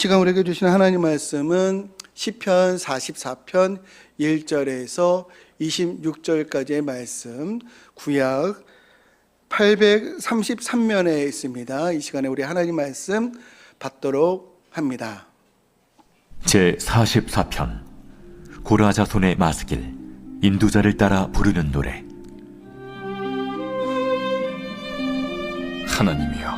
시간 우리에게 주신 하나님 말씀은 시편 44편 1절에서 26절까지의 말씀, 구약 833면에 있습니다. 이 시간에 우리 하나님 말씀 받도록 합니다. 제44편 고라 자손의 마스길 인도자를 따라 부르는 노래. 하나님이여,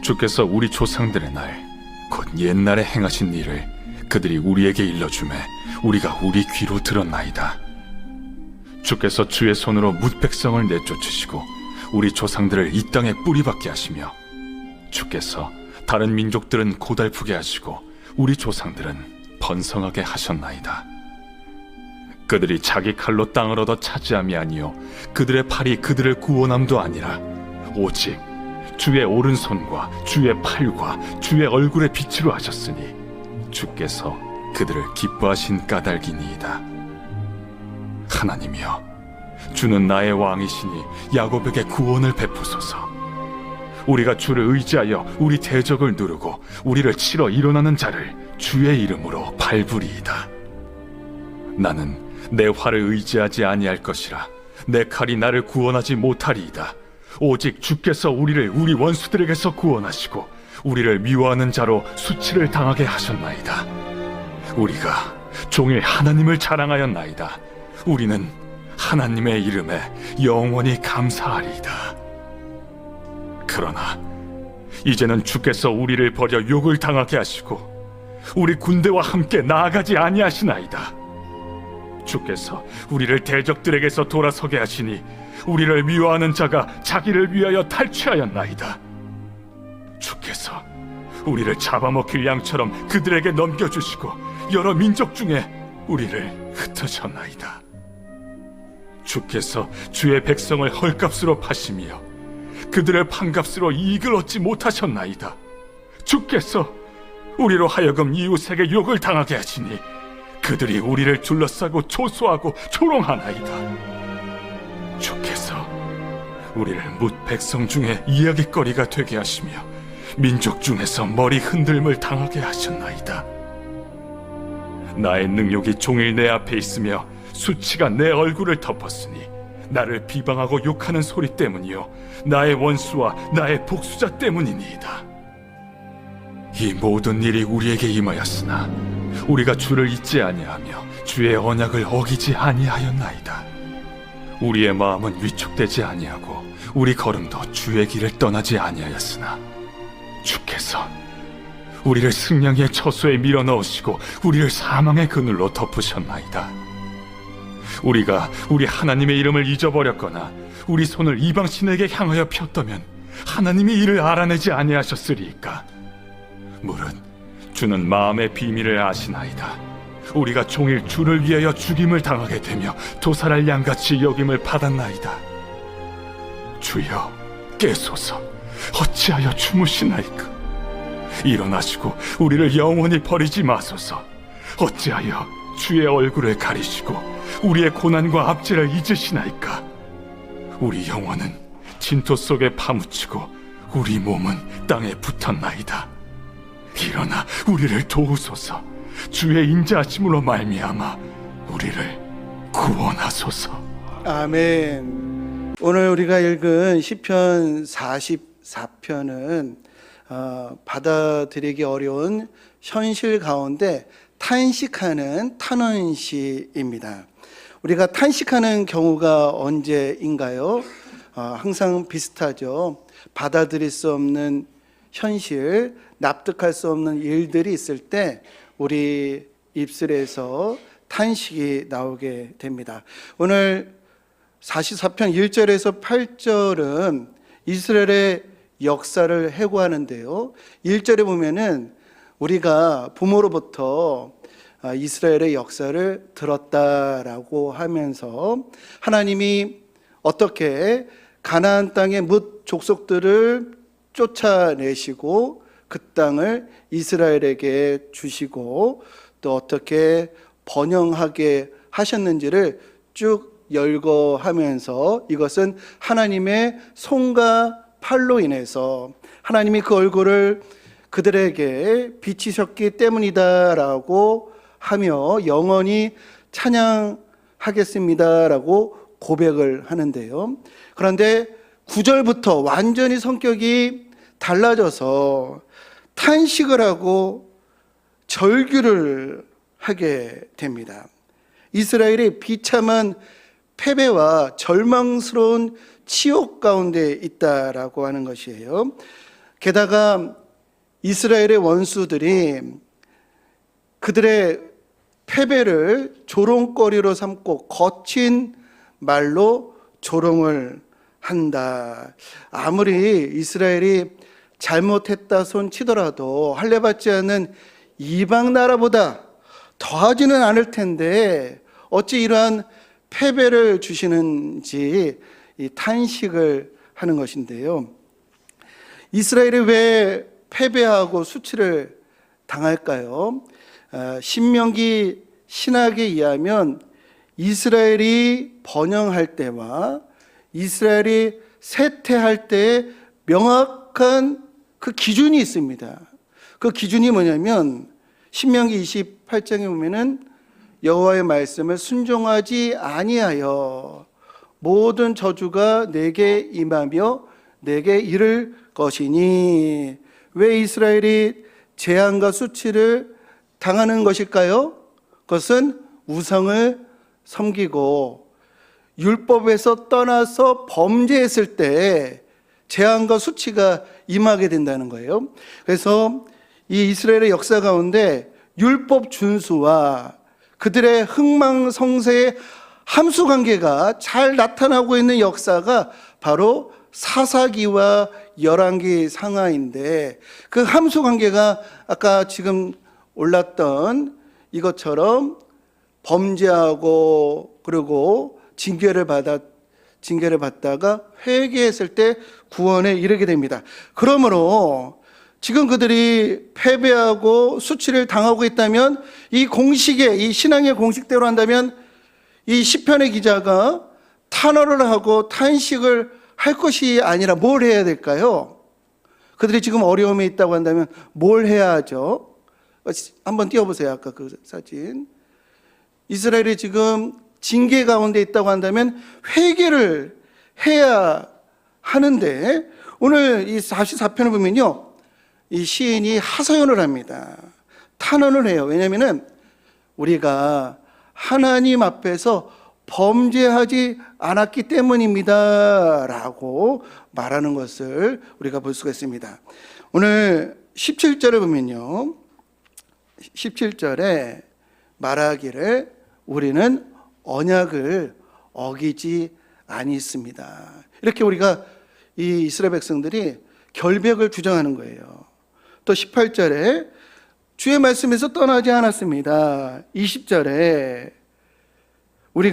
주께서 우리 조상들의 날 곧 옛날에 행하신 일을 그들이 우리에게 일러주매 우리가 우리 귀로 들었나이다. 주께서 주의 손으로 뭇 백성을 내쫓으시고 우리 조상들을 이 땅에 뿌리박게 하시며, 주께서 다른 민족들은 고달프게 하시고 우리 조상들은 번성하게 하셨나이다. 그들이 자기 칼로 땅을 얻어 차지함이 아니요 그들의 팔이 그들을 구원함도 아니라 오직 주의 오른손과 주의 팔과 주의 얼굴의 빛으로 하셨으니 주께서 그들을 기뻐하신 까닭이니이다. 하나님이여, 주는 나의 왕이시니 야곱에게 구원을 베푸소서. 우리가 주를 의지하여 우리 대적을 누르고 우리를 치러 일어나는 자를 주의 이름으로 밟으리이다. 나는 내 활을 의지하지 아니할 것이라 내 칼이 나를 구원하지 못하리이다. 오직 주께서 우리를 우리 원수들에게서 구원하시고 우리를 미워하는 자로 수치를 당하게 하셨나이다. 우리가 종일 하나님을 자랑하였나이다. 우리는 하나님의 이름에 영원히 감사하리이다. 그러나 이제는 주께서 우리를 버려 욕을 당하게 하시고 우리 군대와 함께 나아가지 아니하시나이다. 주께서 우리를 대적들에게서 돌아서게 하시니 우리를 미워하는 자가 자기를 위하여 탈취하였나이다. 주께서 우리를 잡아먹힐 양처럼 그들에게 넘겨주시고 여러 민족 중에 우리를 흩으셨나이다. 주께서 주의 백성을 헐값으로 파시며 그들을 판값으로 이익을 얻지 못하셨나이다. 주께서 우리로 하여금 이웃에게 욕을 당하게 하시니 그들이 우리를 둘러싸고 초소하고 조롱하나이다. 주께서 우리를 뭇 백성 중에 이야깃거리가 되게 하시며 민족 중에서 머리 흔들림을 당하게 하셨나이다. 나의 능욕이 종일 내 앞에 있으며 수치가 내 얼굴을 덮었으니 나를 비방하고 욕하는 소리 때문이요 나의 원수와 나의 복수자 때문이니이다. 이 모든 일이 우리에게 임하였으나 우리가 주를 잊지 아니하며 주의 언약을 어기지 아니하였나이다. 우리의 마음은 위축되지 아니하고 우리 걸음도 주의 길을 떠나지 아니하였으나 주께서 우리를 승냥이의 처소에 밀어넣으시고 우리를 사망의 그늘로 덮으셨나이다. 우리가 우리 하나님의 이름을 잊어버렸거나 우리 손을 이방신에게 향하여 폈다면 하나님이 이를 알아내지 아니하셨으리이까. 물은 주는 마음의 비밀을 아시나이다. 우리가 종일 주를 위하여 죽임을 당하게 되며 도살할 양같이 여김을 받았나이다. 주여, 깨소서. 어찌하여 주무시나이까. 일어나시고 우리를 영원히 버리지 마소서. 어찌하여 주의 얼굴을 가리시고 우리의 고난과 압제를 잊으시나이까. 우리 영혼은 진토 속에 파묻히고 우리 몸은 땅에 붙었나이다. 일어나 우리를 도우소서. 주의 인자하심으로 말미암아 우리를 구원하소서. 아멘. 오늘 우리가 읽은 시편 44편은 받아들이기 어려운 현실 가운데 탄식하는 탄원시입니다. 우리가 탄식하는 경우가 언제인가요? 항상 비슷하죠. 받아들일 수 없는 현실, 납득할 수 없는 일들이 있을 때 우리 입술에서 탄식이 나오게 됩니다. 오늘 44편 1절에서 8절은 이스라엘의 역사를 회고하는데요. 1절에 보면은 우리가 부모로부터 이스라엘의 역사를 들었다라고 하면서 하나님이 어떻게 가나안 땅의 뭇 족속들을 쫓아내시고 그 땅을 이스라엘에게 주시고 또 어떻게 번영하게 하셨는지를 쭉 열거하면서 이것은 하나님의 손과 팔로 인해서 하나님이 그 얼굴을 그들에게 비치셨기 때문이다라고 하며 영원히 찬양하겠습니다라고 고백을 하는데요. 그런데 9절부터 완전히 성격이 달라져서 탄식을 하고 절규를 하게 됩니다. 이스라엘이 비참한 패배와 절망스러운 치욕 가운데 있다라고 하는 것이에요. 게다가 이스라엘의 원수들이 그들의 패배를 조롱거리로 삼고 거친 말로 조롱을 한다. 아무리 이스라엘이 잘못했다 손치더라도 할례받지 않는 이방 나라보다 더하지는 않을 텐데 어찌 이러한 패배를 주시는지 이 탄식을 하는 것인데요. 이스라엘이 왜 패배하고 수치를 당할까요? 신명기 신학에 의하면 이스라엘이 번영할 때와 이스라엘이 쇠퇴할 때의 명확한 그 기준이 있습니다. 그 기준이 뭐냐면 신명기 28장에 보면은 여호와의 말씀을 순종하지 아니하여 모든 저주가 내게 임하며 내게 이를 것이니. 왜 이스라엘이 재앙과 수치를 당하는 것일까요? 그것은 우상을 섬기고 율법에서 떠나서 범죄했을 때 재앙과 수치가 임하게 된다는 거예요. 그래서 이 이스라엘의 역사 가운데 율법 준수와 그들의 흥망성쇠의 함수 관계가 잘 나타나고 있는 역사가 바로 사사기와 열왕기 상하인데, 그 함수 관계가 아까 지금 올랐던 이것처럼 범죄하고 그리고 징계를 받다가 회개했을 때 구원에 이르게 됩니다. 그러므로 지금 그들이 패배하고 수치를 당하고 있다면, 이 공식에, 이 신앙의 공식대로 한다면 이 시편의 기자가 탄원을 하고 탄식을 할 것이 아니라 뭘 해야 될까요? 그들이 지금 어려움에 있다고 한다면 뭘 해야 하죠? 한번 띄워보세요. 아까 그 사진. 이스라엘이 지금 징계 가운데 있다고 한다면 회개를 해야 하는데, 오늘 이 44편을 보면요, 이 시인이 하소연을 합니다. 탄원을 해요. 왜냐하면 우리가 하나님 앞에서 범죄하지 않았기 때문입니다 라고 말하는 것을 우리가 볼 수가 있습니다. 오늘 17절을 보면요, 17절에 말하기를 우리는 언약을 어기지 아니했습니다. 이렇게 우리가 이 이스라엘 백성들이 결백을 주장하는 거예요. 또 18절에 주의 말씀에서 떠나지 않았습니다. 20절에 우리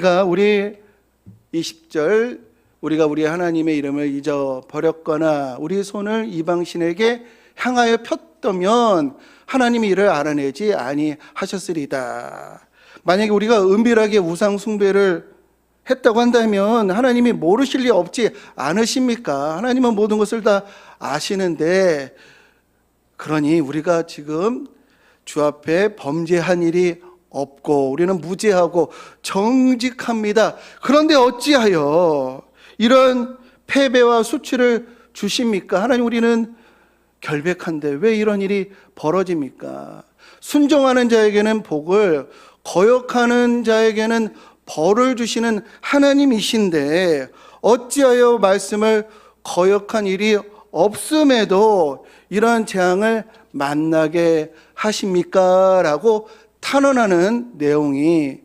20절 우리가 우리 하나님의 이름을 잊어버렸거나 우리 손을 이방신에게 향하여 폈다면 하나님이 이를 알아내지 아니하셨으리다. 만약에 우리가 은밀하게 우상 숭배를 했다고 한다면 하나님이 모르실 리 없지 않으십니까? 하나님은 모든 것을 다 아시는데, 그러니 우리가 지금 주 앞에 범죄한 일이 없고 우리는 무죄하고 정직합니다. 그런데 어찌하여 이런 패배와 수치를 주십니까? 하나님, 우리는 결백한데 왜 이런 일이 벌어집니까? 순종하는 자에게는 복을, 거역하는 자에게는 벌을 주시는 하나님이신데 어찌하여 말씀을 거역한 일이 없음에도 이러한 재앙을 만나게 하십니까? 라고 탄원하는 내용이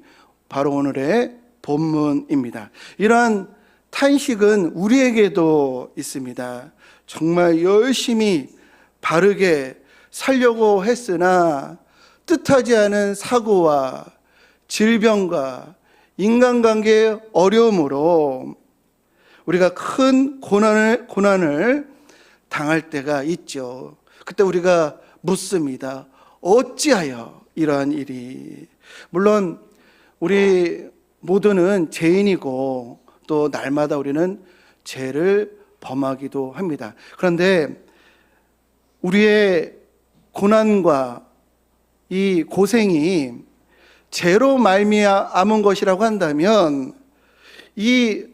바로 오늘의 본문입니다. 이러한 탄식은 우리에게도 있습니다. 정말 열심히 바르게 살려고 했으나 뜻하지 않은 사고와 질병과 인간관계의 어려움으로 우리가 큰 고난을 당할 때가 있죠. 그때 우리가 묻습니다. 어찌하여 이러한 일이? 물론 우리 모두는 죄인이고 또 날마다 우리는 죄를 범하기도 합니다. 그런데 우리의 고난과 이 고생이 죄로 말미암은 것이라고 한다면 이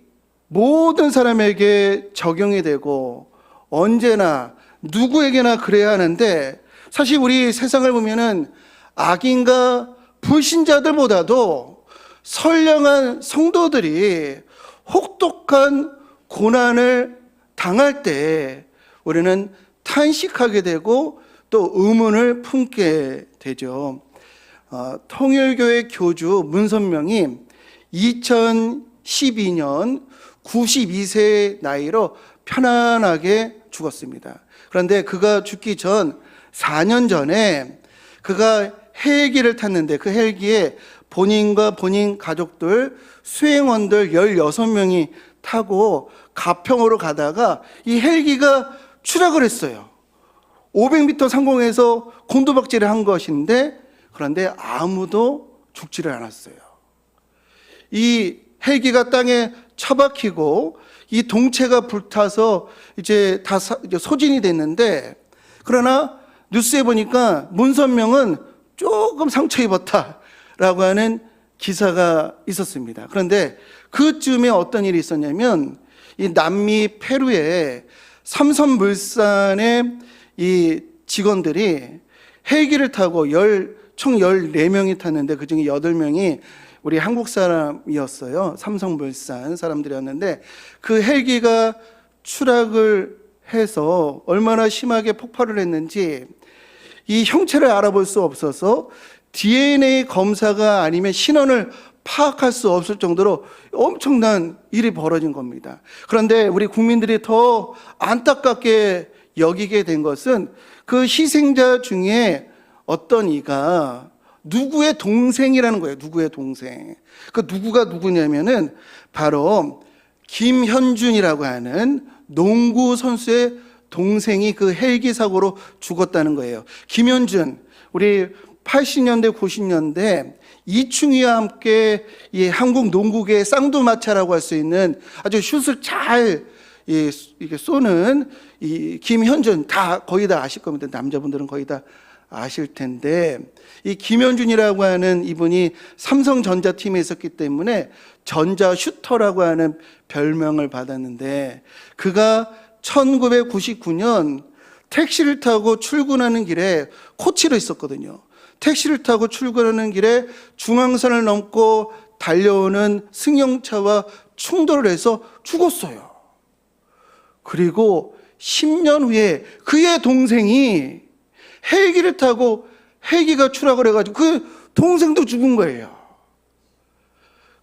모든 사람에게 적용이 되고 언제나 누구에게나 그래야 하는데, 사실 우리 세상을 보면은 악인과 불신자들보다도 선량한 성도들이 혹독한 고난을 당할 때 우리는 탄식하게 되고 또 의문을 품게 되죠. 통일교회 교주 문선명이 2012년 92세 나이로 편안하게 죽었습니다. 그런데 그가 죽기 전 4년 전에 그가 헬기를 탔는데 그 헬기에 본인과 본인 가족들, 수행원들 16명이 타고 가평으로 가다가 이 헬기가 추락을 했어요. 500m 상공에서 곤두박질을 한 것인데, 그런데 아무도 죽지를 않았어요. 이 헬기가 땅에 처박히고 이 동체가 불타서 이제 다 소진이 됐는데, 그러나 뉴스에 보니까 문선명은 조금 상처 입었다라고 하는 기사가 있었습니다. 그런데 그쯤에 어떤 일이 있었냐면, 이 남미 페루의 삼성물산의 이 직원들이 헬기를 타고 총 14명이 탔는데 그중에 8명이 우리 한국 사람이었어요. 삼성물산 사람들이었는데 그 헬기가 추락을 해서 얼마나 심하게 폭발을 했는지 이 형체를 알아볼 수 없어서 DNA 검사가 아니면 신원을 파악할 수 없을 정도로 엄청난 일이 벌어진 겁니다. 그런데 우리 국민들이 더 안타깝게 여기게 된 것은 그 희생자 중에 어떤 이가 누구의 동생이라는 거예요. 누구의 동생. 그 누구가 누구냐면은 바로 김현준이라고 하는 농구 선수의 동생이 그 헬기 사고로 죽었다는 거예요. 김현준, 우리 80년대, 90년대 이충희와 함께 이 한국 농구계의 쌍두마차라고 할 수 있는 아주 슛을 잘 이렇게 쏘는 이 김현준, 거의 다 아실 겁니다. 남자분들은 거의 다 아실 텐데, 이 김현준이라고 하는 이분이 삼성전자팀에 있었기 때문에 전자 슈터라고 하는 별명을 받았는데, 그가 1999년 택시를 타고 출근하는 길에 코치로 있었거든요. 택시를 타고 출근하는 길에 중앙선을 넘고 달려오는 승용차와 충돌을 해서 죽었어요. 그리고 10년 후에 그의 동생이 헬기를 타고 헬기가 추락을 해가지고 그 동생도 죽은 거예요.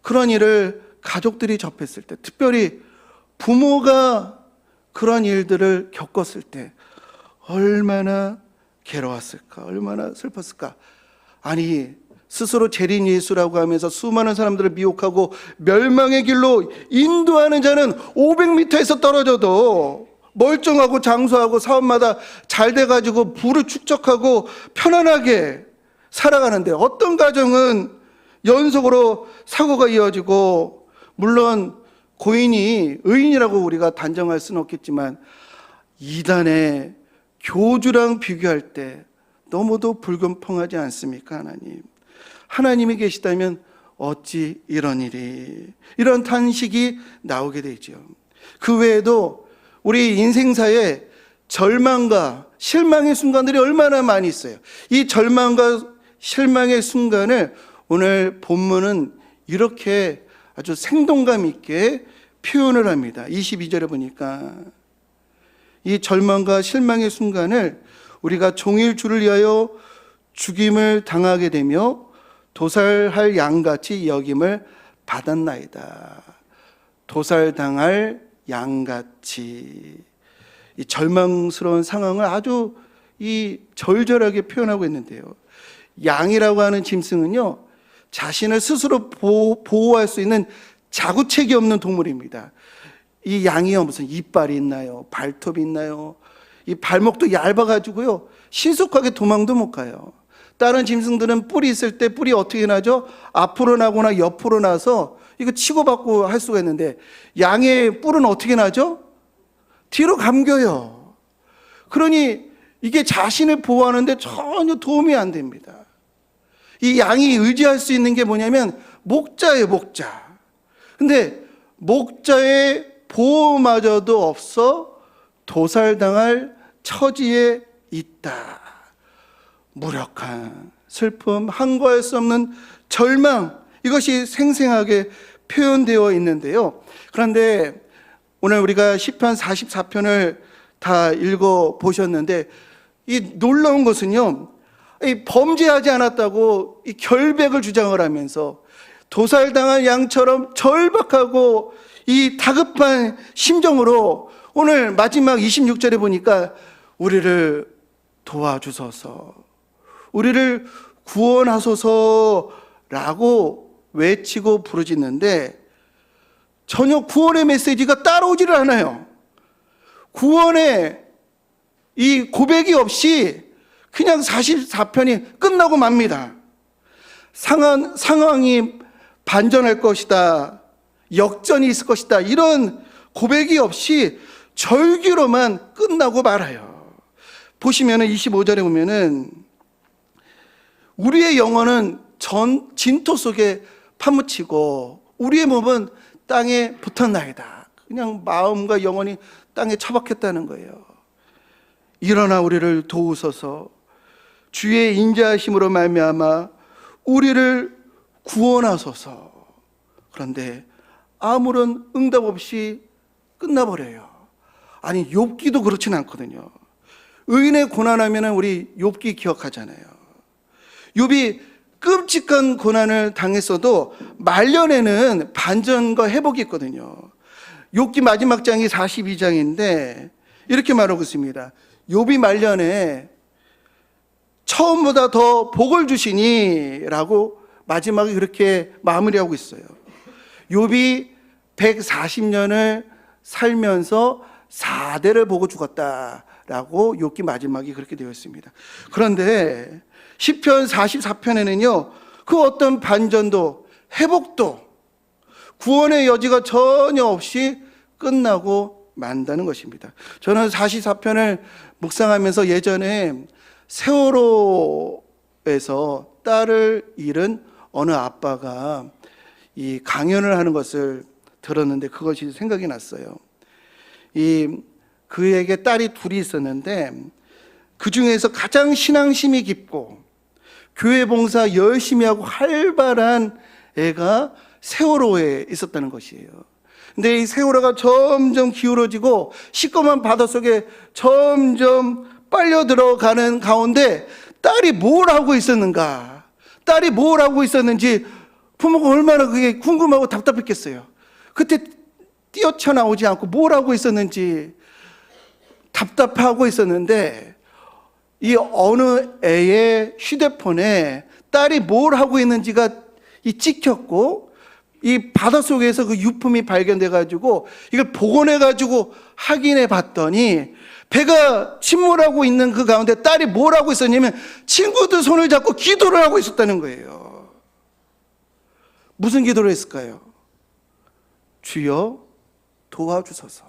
그런 일을 가족들이 접했을 때, 특별히 부모가 그런 일들을 겪었을 때 얼마나 괴로웠을까, 얼마나 슬펐을까. 아니, 스스로 재림 예수라고 하면서 수많은 사람들을 미혹하고 멸망의 길로 인도하는 자는 500m에서 떨어져도 멀쩡하고 장수하고 사업마다 잘 돼가지고 부를 축적하고 편안하게 살아가는데, 어떤 가정은 연속으로 사고가 이어지고, 물론 고인이 의인이라고 우리가 단정할 수는 없겠지만 이단의 교주랑 비교할 때 너무도 불공평하지 않습니까? 하나님이 계시다면 어찌 이런 일이, 이런 탄식이 나오게 되죠. 그 외에도 우리 인생사에 절망과 실망의 순간들이 얼마나 많이 있어요. 이 절망과 실망의 순간을 오늘 본문은 이렇게 아주 생동감 있게 표현을 합니다. 22절에 보니까 이 절망과 실망의 순간을 우리가 종일 주를 위하여 죽임을 당하게 되며 도살할 양같이 여김을 받았나이다. 도살당할 양같이. 이 절망스러운 상황을 아주 이 절절하게 표현하고 있는데요. 양이라고 하는 짐승은요, 자신을 스스로 보호할 수 있는 자구책이 없는 동물입니다. 이 양이요, 무슨 이빨이 있나요? 발톱이 있나요? 이 발목도 얇아가지고요, 신속하게 도망도 못 가요. 다른 짐승들은 뿔이 있을 때 뿔이 어떻게 나죠? 앞으로 나거나 옆으로 나서 이거 치고받고 할 수가 있는데, 양의 뿔은 어떻게 나죠? 뒤로 감겨요. 그러니 이게 자신을 보호하는데 전혀 도움이 안 됩니다. 이 양이 의지할 수 있는 게 뭐냐면 목자예요, 목자. 근데 목자의 보호마저도 없어 도살당할 처지에 있다. 무력한 슬픔, 항거할 수 없는 절망, 이것이 생생하게 표현되어 있는데요. 그런데 오늘 우리가 시편 44편을 다 읽어보셨는데 이 놀라운 것은요, 이 범죄하지 않았다고 이 결백을 주장을 하면서 도살당한 양처럼 절박하고 이 다급한 심정으로 오늘 마지막 26절에 보니까 우리를 도와주소서, 우리를 구원하소서라고 외치고 부르짖는데 전혀 구원의 메시지가 따라오지를 않아요. 구원의 이 고백이 없이 그냥 44편이 끝나고 맙니다. 상황이 반전할 것이다, 역전이 있을 것이다, 이런 고백이 없이 절규로만 끝나고 말아요. 보시면은 25절에 보면은 우리의 영혼은 진토 속에 파묻히고 우리의 몸은 땅에 붙었나이다. 그냥 마음과 영혼이 땅에 처박혔다는 거예요. 일어나 우리를 도우소서, 주의 인자하심으로 말미암아 우리를 구원하소서. 그런데 아무런 응답 없이 끝나버려요. 아니, 욥기도 그렇진 않거든요. 의인의 고난하면 우리 욥기 기억하잖아요. 욥이 끔찍한 고난을 당했어도 말년에는 반전과 회복이 있거든요. 욥기 마지막 장이 42장인데 이렇게 말하고 있습니다. 욥이 말년에 처음보다 더 복을 주시니 라고 마지막에 그렇게 마무리하고 있어요. 욥이 140년을 살면서 4대를 보고 죽었다라고 욥기 마지막이 그렇게 되어 있습니다. 그런데 시편 44편에는요, 그 어떤 반전도 회복도 구원의 여지가 전혀 없이 끝나고 만다는 것입니다. 저는 44편을 묵상하면서 예전에 세월호에서 딸을 잃은 어느 아빠가 이 강연을 하는 것을 들었는데 그것이 생각이 났어요. 그에게 딸이 둘이 있었는데 그 중에서 가장 신앙심이 깊고 교회 봉사 열심히 하고 활발한 애가 세월호에 있었다는 것이에요. 근데 이 세월호가 점점 기울어지고 시꺼먼 바닷속에 점점 빨려 들어가는 가운데 딸이 뭘 하고 있었는가, 딸이 뭘 하고 있었는지 부모가 얼마나 그게 궁금하고 답답했겠어요. 그때 뛰어쳐나오지 않고 뭘 하고 있었는지 답답하고 있었는데 이 어느 애의 휴대폰에 딸이 뭘 하고 있는지가 찍혔고 이 바닷속에서 그 유품이 발견돼 가지고 이걸 복원해 가지고 확인해 봤더니 배가 침몰하고 있는 그 가운데 딸이 뭘 하고 있었냐면 친구들 손을 잡고 기도를 하고 있었다는 거예요. 무슨 기도를 했을까요? 주여 도와주소서,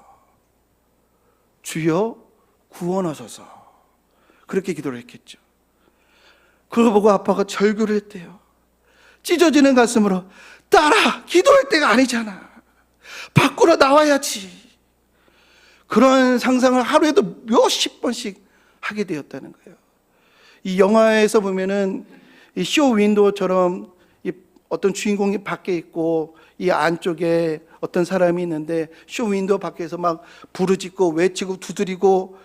주여 구원하소서, 그렇게 기도를 했겠죠. 그걸 보고 아빠가 절규를 했대요. 찢어지는 가슴으로, 딸아, 기도할 때가 아니잖아, 밖으로 나와야지. 그런 상상을 하루에도 몇십 번씩 하게 되었다는 거예요. 이 영화에서 보면은 이 쇼 윈도우처럼 이 어떤 주인공이 밖에 있고 이 안쪽에 어떤 사람이 있는데 쇼 윈도우 밖에서 막 부르짖고 외치고 두드리고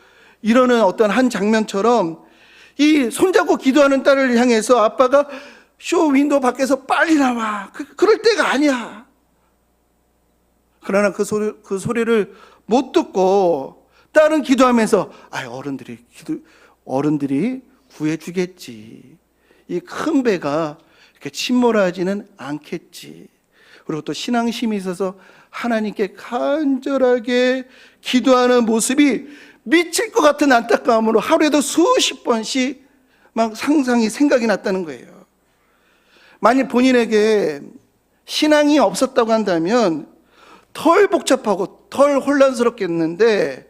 이러는 어떤 한 장면처럼 이 손잡고 기도하는 딸을 향해서 아빠가 쇼 윈도우 밖에서 빨리 나와. 그럴 때가 아니야. 그러나 그 소리를 못 듣고 딸은 기도하면서 어른들이 구해주겠지. 이 큰 배가 이렇게 침몰하지는 않겠지. 그리고 또 신앙심이 있어서 하나님께 간절하게 기도하는 모습이 미칠 것 같은 안타까움으로 하루에도 수십 번씩 막 생각이 났다는 거예요. 만약 본인에게 신앙이 없었다고 한다면 덜 복잡하고 덜 혼란스럽겠는데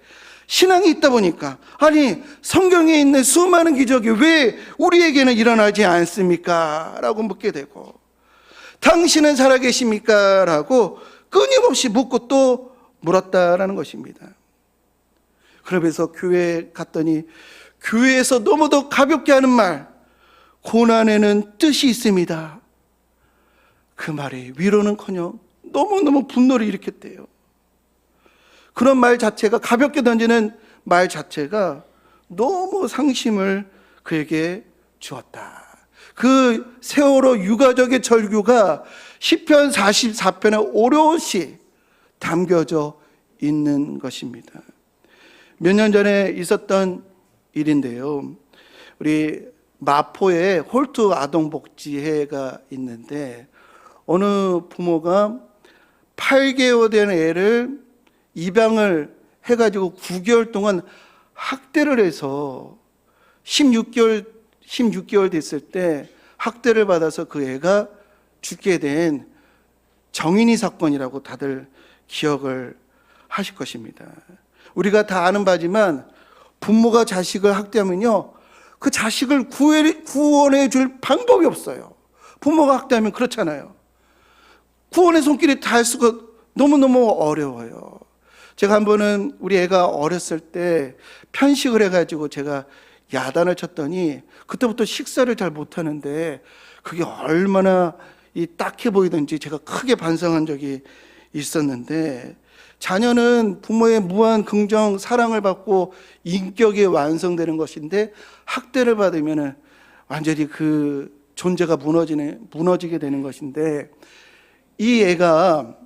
신앙이 있다 보니까, 아니 성경에 있는 수많은 기적이 왜 우리에게는 일어나지 않습니까? 라고 묻게 되고, 당신은 살아계십니까? 라고 끊임없이 묻고 또 물었다라는 것입니다. 그러면서 교회에 갔더니 교회에서 너무도 가볍게 하는 말, 고난에는 뜻이 있습니다. 그 말이 위로는커녕 너무너무 분노를 일으켰대요. 그런 말 자체가, 가볍게 던지는 말 자체가 너무 상심을 그에게 주었다. 그 세월호 유가족의 절규가 시편 44편에 오롯이 담겨져 있는 것입니다. 몇 년 전에 있었던 일인데요. 우리 마포에 홀트 아동복지회가 있는데, 어느 부모가 8개월 된 애를 입양을 해가지고 9개월 동안 학대를 해서 16개월 됐을 때 학대를 받아서 그 애가 죽게 된 정인이 사건이라고 다들 기억을 하실 것입니다. 우리가 다 아는 바지만 부모가 자식을 학대하면요, 그 자식을 구원해 줄 방법이 없어요. 부모가 학대하면 그렇잖아요. 구원의 손길이 닿을 수가 너무너무 어려워요. 제가 한 번은 우리 애가 어렸을 때 편식을 해가지고 제가 야단을 쳤더니 그때부터 식사를 잘 못하는데, 그게 얼마나 딱해 보이던지 제가 크게 반성한 적이 있었는데, 자녀는 부모의 무한 긍정, 사랑을 받고 인격이 완성되는 것인데, 학대를 받으면 완전히 그 존재가 무너지게 되는 것인데, 이 애가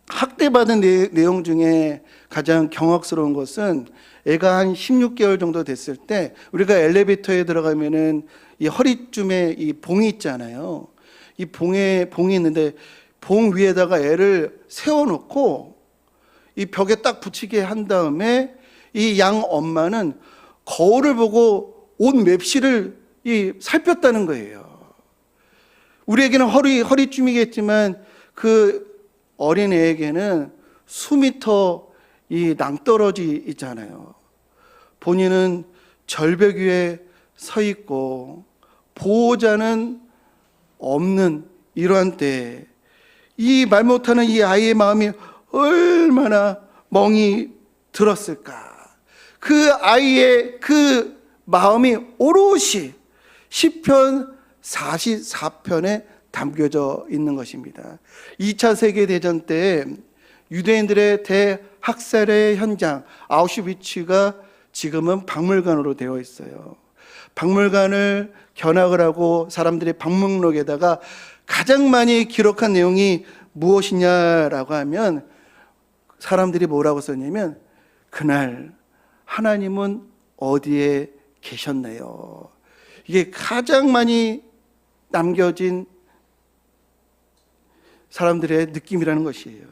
학대받은 내용 중에 가장 경악스러운 것은, 애가 한 16개월 정도 됐을 때 우리가 엘리베이터에 들어가면은 이 허리쯤에 이 봉이 있잖아요. 이 봉이 있는데, 봉 위에다가 애를 세워놓고 이 벽에 딱 붙이게 한 다음에 이 양 엄마는 거울을 보고 옷 맵시를 살폈다는 거예요. 우리에게는 허리쯤이겠지만 그 어린애에게는 수미터 이 낭떠러지 있잖아요. 본인은 절벽 위에 서 있고 보호자는 없는 이러한 때, 이 말 못하는 이 아이의 마음이 얼마나 멍이 들었을까. 그 아이의 그 마음이 오롯이 시편 44편에 담겨져 있는 것입니다. 2차 세계대전 때 유대인들의 대학살의 현장 아우슈비츠가 지금은 박물관으로 되어 있어요. 박물관을 견학을 하고 사람들의 방문록에다가 가장 많이 기록한 내용이 무엇이냐라고 하면, 사람들이 뭐라고 썼냐면, 그날 하나님은 어디에 계셨네요. 이게 가장 많이 남겨진 사람들의 느낌이라는 것이에요.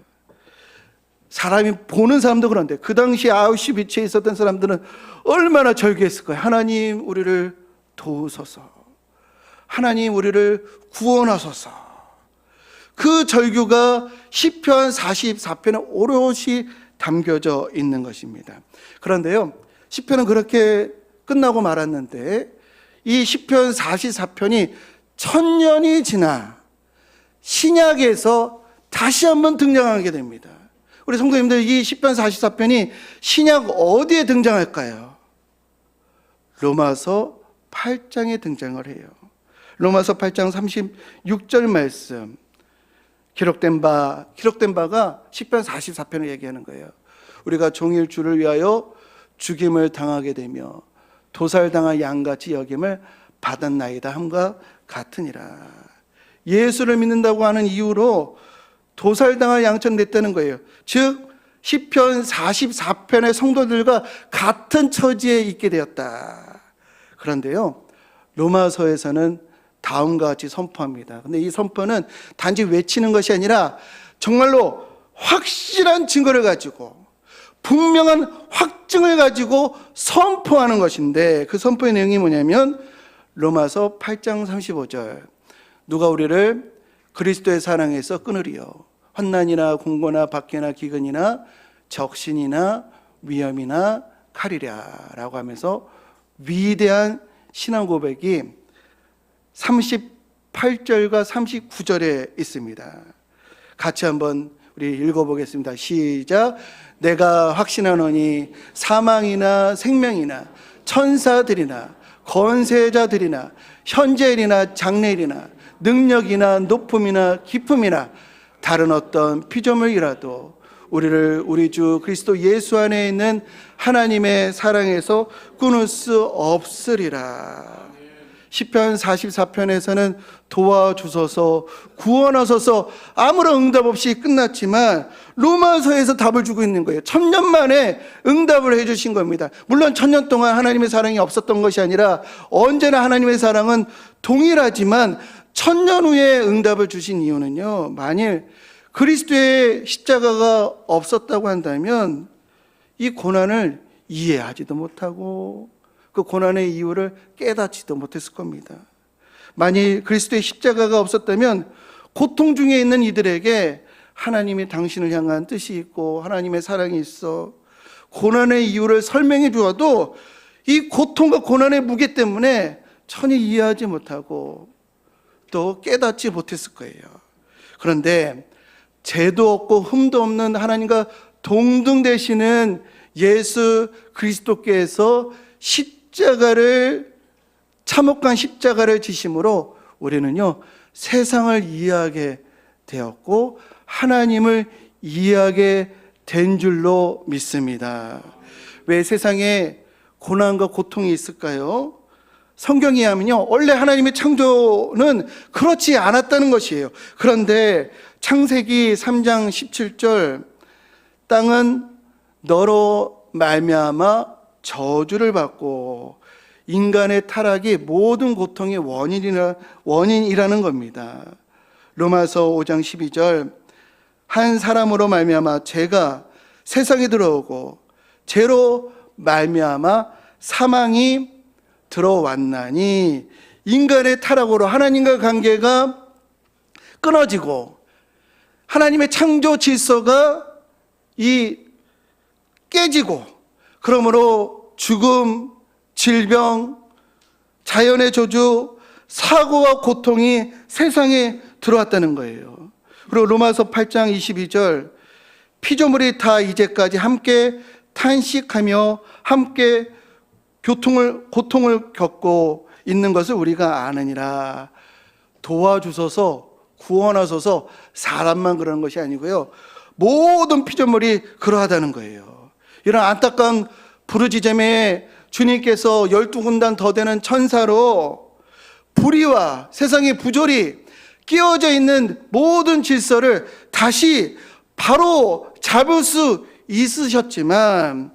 사람이 보는 사람도 그런데, 그 당시 아우슈비츠에 있었던 사람들은 얼마나 절규했을 거예요. 하나님 우리를 도우소서, 하나님 우리를 구원하소서. 그 절규가 시편 44편에 오롯이 담겨져 있는 것입니다. 그런데요, 시편은 그렇게 끝나고 말았는데, 이 시편 44편이 1000년이 지나 신약에서 다시 한번 등장하게 됩니다. 우리 성도님들, 이 시편 44편이 신약 어디에 등장할까요? 로마서 8장에 등장을 해요. 로마서 8장 36절 말씀, 기록된 바가 시편 44편을 얘기하는 거예요. 우리가 종일 주를 위하여 죽임을 당하게 되며 도살당한 양같이 여김을 받았나이다 함과 같으니라. 예수를 믿는다고 하는 이유로 도살당할 양처럼 됐다는 거예요. 즉 시편 44편의 성도들과 같은 처지에 있게 되었다. 그런데요, 로마서에서는 다음과 같이 선포합니다. 근데 이 선포는 단지 외치는 것이 아니라 정말로 확실한 증거를 가지고, 분명한 확증을 가지고 선포하는 것인데, 그 선포의 내용이 뭐냐면 로마서 8장 35절, 누가 우리를 그리스도의 사랑에서 끊으리요? 환난이나 공고나 박해나 기근이나 적신이나 위험이나 하리라 라고 하면서 위대한 신앙 고백이 38절과 39절에 있습니다. 같이 한번 우리 읽어보겠습니다. 시작. 내가 확신하노니 사망이나 생명이나 천사들이나 권세자들이나 현재일이나 장래일이나 능력이나 높음이나 깊음이나 다른 어떤 피조물이라도 우리를 우리 주 그리스도 예수 안에 있는 하나님의 사랑에서 끊을 수 없으리라. 시편 44편에서는 도와주소서, 구원하소서 아무런 응답 없이 끝났지만 로마서에서 답을 주고 있는 거예요. 1000년 만에 응답을 해주신 겁니다. 물론 1000년 동안 하나님의 사랑이 없었던 것이 아니라 언제나 하나님의 사랑은 동일하지만 1000년 후에 응답을 주신 이유는요, 만일 그리스도의 십자가가 없었다고 한다면 이 고난을 이해하지도 못하고 그 고난의 이유를 깨닫지도 못했을 겁니다. 만일 그리스도의 십자가가 없었다면 고통 중에 있는 이들에게 하나님이 당신을 향한 뜻이 있고 하나님의 사랑이 있어 고난의 이유를 설명해 주어도 이 고통과 고난의 무게 때문에 전혀 이해하지 못하고 또 깨닫지 못했을 거예요. 그런데 죄도 없고 흠도 없는 하나님과 동등되시는 예수 그리스도께서 참혹한 십자가를 지심으로 우리는요 세상을 이해하게 되었고 하나님을 이해하게 된 줄로 믿습니다. 왜 세상에 고난과 고통이 있을까요? 성경에 하면요 원래 하나님의 창조는 그렇지 않았다는 것이에요. 그런데 창세기 3장 17절 땅은 너로 말미암아 저주를 받고 인간의 타락이 모든 고통의 원인이라는 겁니다. 로마서 5장 12절 한 사람으로 말미암아 죄가 세상에 들어오고 죄로 말미암아 사망이 들어왔나니 인간의 타락으로 하나님과 관계가 끊어지고 하나님의 창조 질서가 깨지고 그러므로 죽음, 질병, 자연의 저주, 사고와 고통이 세상에 들어왔다는 거예요. 그리고 로마서 8장 22절 피조물이 다 이제까지 함께 탄식하며 함께 고통을 겪고 있는 것을 우리가 아느니라. 도와주소서, 구원하소서 사람만 그러는 것이 아니고요 모든 피조물이 그러하다는 거예요. 이런 안타까운 부르짖음에 주님께서 12군단 더 되는 천사로 불의와 세상의 부조리 끼어져 있는 모든 질서를 다시 바로 잡을 수 있으셨지만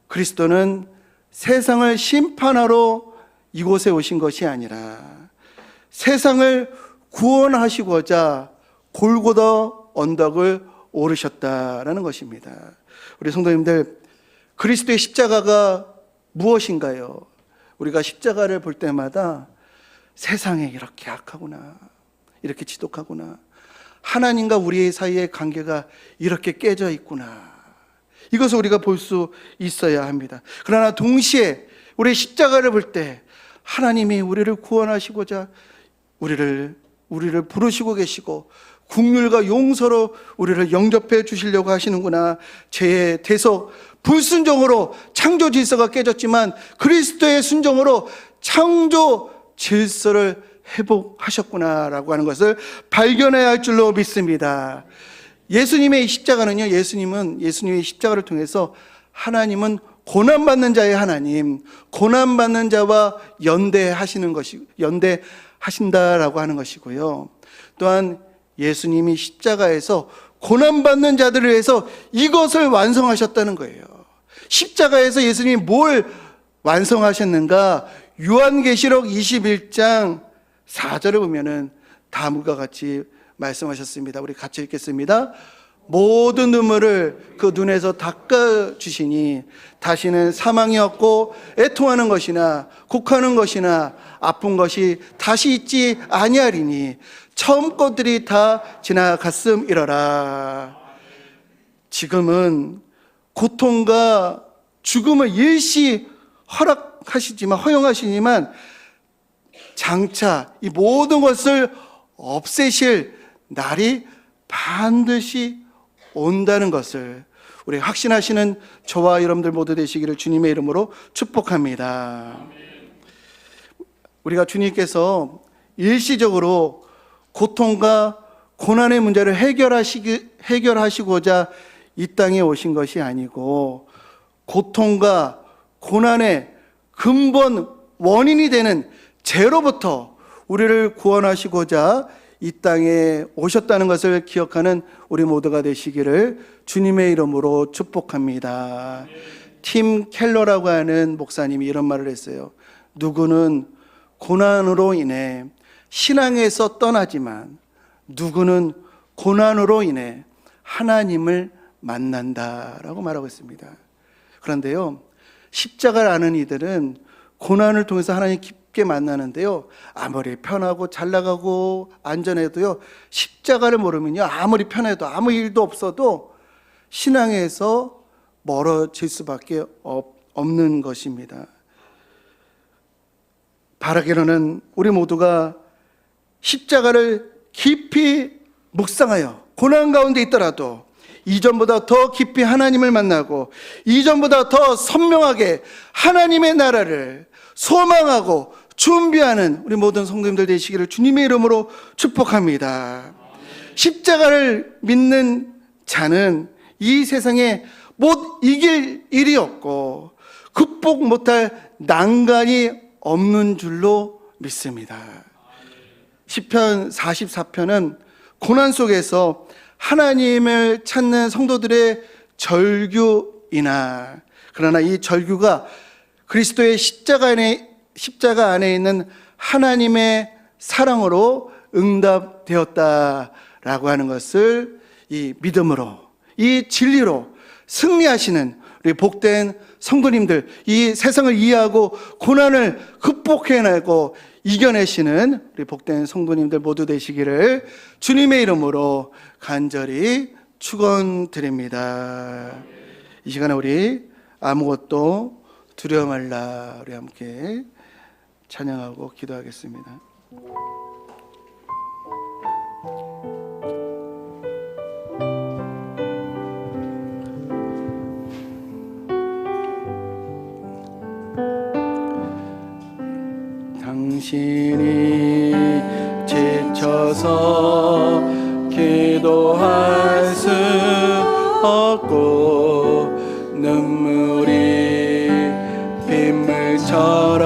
그리스도는 세상을 심판하러 이곳에 오신 것이 아니라 세상을 구원하시고자 골고다 언덕을 오르셨다라는 것입니다. 우리 성도님들, 그리스도의 십자가가 무엇인가요? 우리가 십자가를 볼 때마다 세상에 이렇게 악하구나, 이렇게 지독하구나, 하나님과 우리 사이의 관계가 이렇게 깨져 있구나, 이것을 우리가 볼 수 있어야 합니다. 그러나 동시에 우리 십자가를 볼 때 하나님이 우리를 구원하시고자 우리를 부르시고 계시고 긍휼과 용서로 우리를 영접해 주시려고 하시는구나. 죄의 대속, 불순종으로 창조 질서가 깨졌지만 그리스도의 순종으로 창조 질서를 회복하셨구나라고 하는 것을 발견해야 할 줄로 믿습니다. 예수님의 십자가는요, 예수님의 십자가를 통해서 하나님은 고난받는 자의 하나님, 고난받는 자와 연대하신다라고 하는 것이고요. 또한 예수님이 십자가에서 고난받는 자들을 위해서 이것을 완성하셨다는 거예요. 십자가에서 예수님이 뭘 완성하셨는가? 요한계시록 21장 4절을 보면은 다음과 같이 말씀하셨습니다. 우리 같이 읽겠습니다. 모든 눈물을 그 눈에서 닦아주시니 다시는 사망이 없고 애통하는 것이나 곡하는 것이나 아픈 것이 다시 있지 아니하리니 처음 것들이 다 지나갔음이러라. 지금은 고통과 죽음을 일시 허용하시지만 장차 이 모든 것을 없애실 날이 반드시 온다는 것을 우리 확신하시는 저와 여러분들 모두 되시기를 주님의 이름으로 축복합니다. 우리가 주님께서 일시적으로 고통과 고난의 문제를 해결하시고자 이 땅에 오신 것이 아니고 고통과 고난의 근본 원인이 되는 죄로부터 우리를 구원하시고자 이 땅에 오셨다는 것을 기억하는 우리 모두가 되시기를 주님의 이름으로 축복합니다. 팀 켈러라고 하는 목사님이 이런 말을 했어요. 누구는 고난으로 인해 신앙에서 떠나지만 누구는 고난으로 인해 하나님을 만난다라고 말하고 있습니다. 그런데요, 십자가를 아는 이들은 고난을 통해서 하나님 깊게 만나는데요, 아무리 편하고 잘 나가고 안전해도요, 십자가를 모르면요, 아무리 편해도 아무 일도 없어도 신앙에서 멀어질 수밖에 없는 것입니다. 바라기로는 우리 모두가 십자가를 깊이 묵상하여 고난 가운데 있더라도 이전보다 더 깊이 하나님을 만나고 이전보다 더 선명하게 하나님의 나라를 소망하고 준비하는 우리 모든 성도님들 되시기를 주님의 이름으로 축복합니다. 십자가를 믿는 자는 이 세상에 못 이길 일이 없고 극복 못할 난간이 없는 줄로 믿습니다. 시편 44편은 고난 속에서 하나님을 찾는 성도들의 절규이나, 그러나 이 절규가 그리스도의 십자가 안에 있는 하나님의 사랑으로 응답되었다라고 하는 것을 이 믿음으로, 이 진리로 승리하시는 우리 복된 성도님들, 이 세상을 이해하고 고난을 극복해내고 이겨내시는 우리 복된 성도님들 모두 되시기를 주님의 이름으로 간절히 축원드립니다. 이 시간에 우리 아무것도 두려워 말라, 우리 함께 찬양하고 기도하겠습니다. 당신이 지쳐서 기도할 수 없고 눈물이 빗물처럼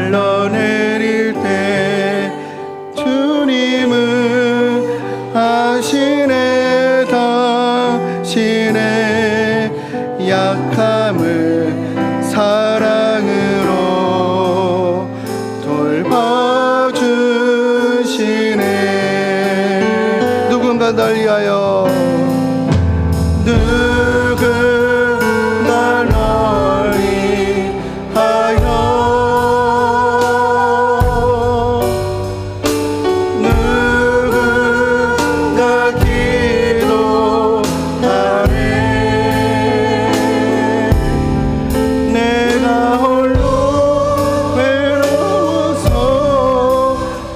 흘러내릴 때 주님은 아시네 당신의 약함을 사랑으로 돌봐주시네. 누군가 널 위하여, 누군가 널 위하여, 누군가 기도하네. 내가 홀로 외로워서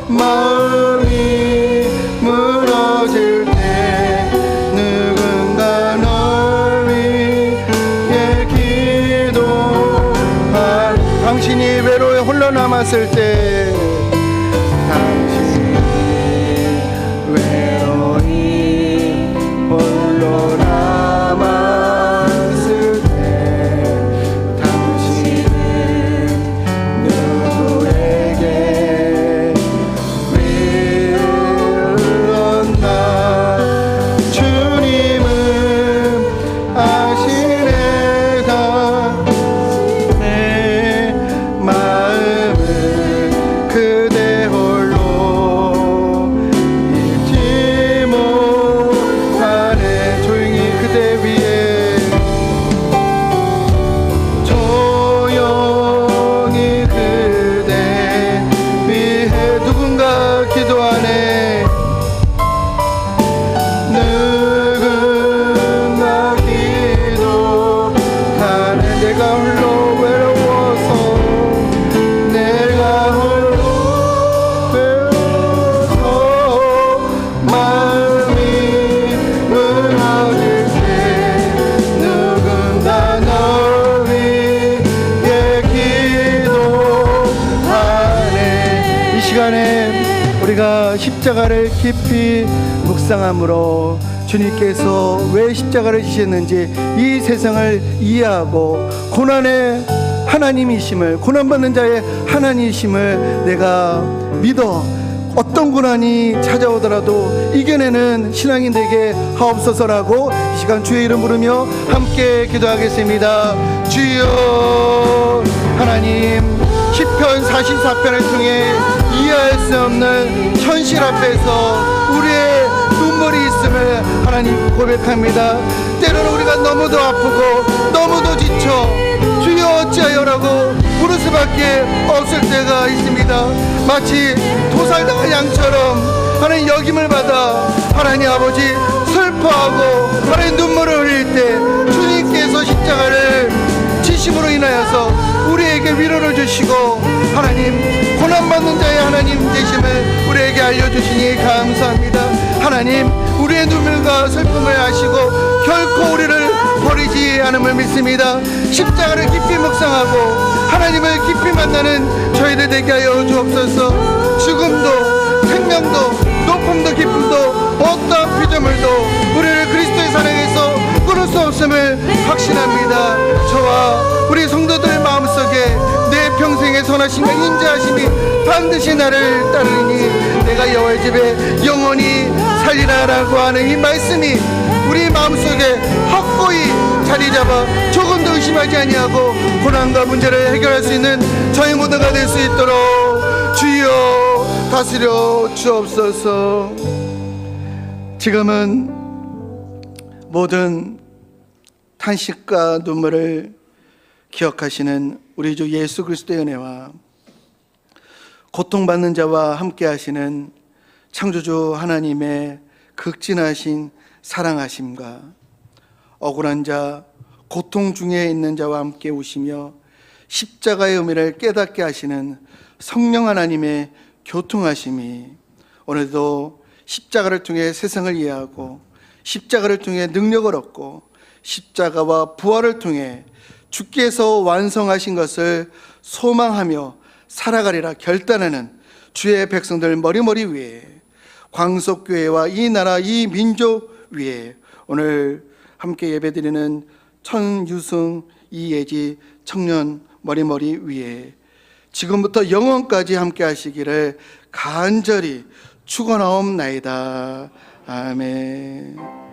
마음이 무너질 때 누군가 널 위해 기도할, 당신이 외로에 홀로 남았을 때, 당신이 외로이 홀로 남았을 때 당신은 누구에게 위로한다. 주님은 아시네 당신의 마음을 그대 홀로 시간에 우리가 십자가를 깊이 묵상함으로 주님께서 왜 십자가를 지셨는지 이 세상을 이해하고 고난의 하나님이심을, 고난받는 자의 하나님이심을 내가 믿어 어떤 고난이 찾아오더라도 이겨내는 신앙이 되게 하옵소서라고 이 시간 주의 이름 부르며 함께 기도하겠습니다. 주여 하나님, 시편 44편을 통해 이해할 수 없는 현실 앞에서 우리의 눈물이 있음을 하나님 고백합니다. 때로는 우리가 너무도 아프고 너무도 지쳐 주여 어찌하여라고 부를 수밖에 없을 때가 있습니다. 마치 도살당한 양처럼 하나님 여김을 받아 하나님 아버지 슬퍼하고 하나님 눈물을 흘릴 때 주님께서 십자가를 지심으로 인하여서 우리에게 위로를 주시고 하나님 고난받는 자의 하나님 되심을 우리에게 알려주시니 감사합니다. 하나님 우리의 눈물과 슬픔을 아시고 결코 우리를 버리지 않음을 믿습니다. 십자가를 깊이 묵상하고 하나님을 깊이 만나는 저희들 되게 하여 주옵소서. 죽음도 생명도 높음도 깊음도 어떠한 피조물도 우리를 그리스도의 사랑에서 끊을 수 없음을 확신합니다. 저와 우리 성도들 마음속에 내 평생의 선하심과 인자하심이 반드시 나를 따르니 내가 여호와의 집에 영원히 살리라라고 하는 이 말씀이 우리 마음속에 확고히 자리 잡아 조금도 의심하지 아니하고 고난과 문제를 해결할 수 있는 저희 모두가 될 수 있도록 주여 다스려 주옵소서. 지금은 모든 탄식과 눈물을 기억하시는 우리 주 예수 그리스도의 은혜와 고통받는 자와 함께 하시는 창조주 하나님의 극진하신 사랑하심과 억울한 자, 고통 중에 있는 자와 함께 오시며 십자가의 의미를 깨닫게 하시는 성령 하나님의 교통하심이 오늘도 십자가를 통해 세상을 이해하고 십자가를 통해 능력을 얻고 십자가와 부활을 통해 주께서 완성하신 것을 소망하며 살아가리라 결단하는 주의 백성들 머리머리 위에 광석교회와 이 나라 이 민족 위에 오늘 함께 예배드리는 천유승 이예지 청년 머리머리 위에 지금부터 영원까지 함께 하시기를 간절히 축원하옵나이다. 아멘.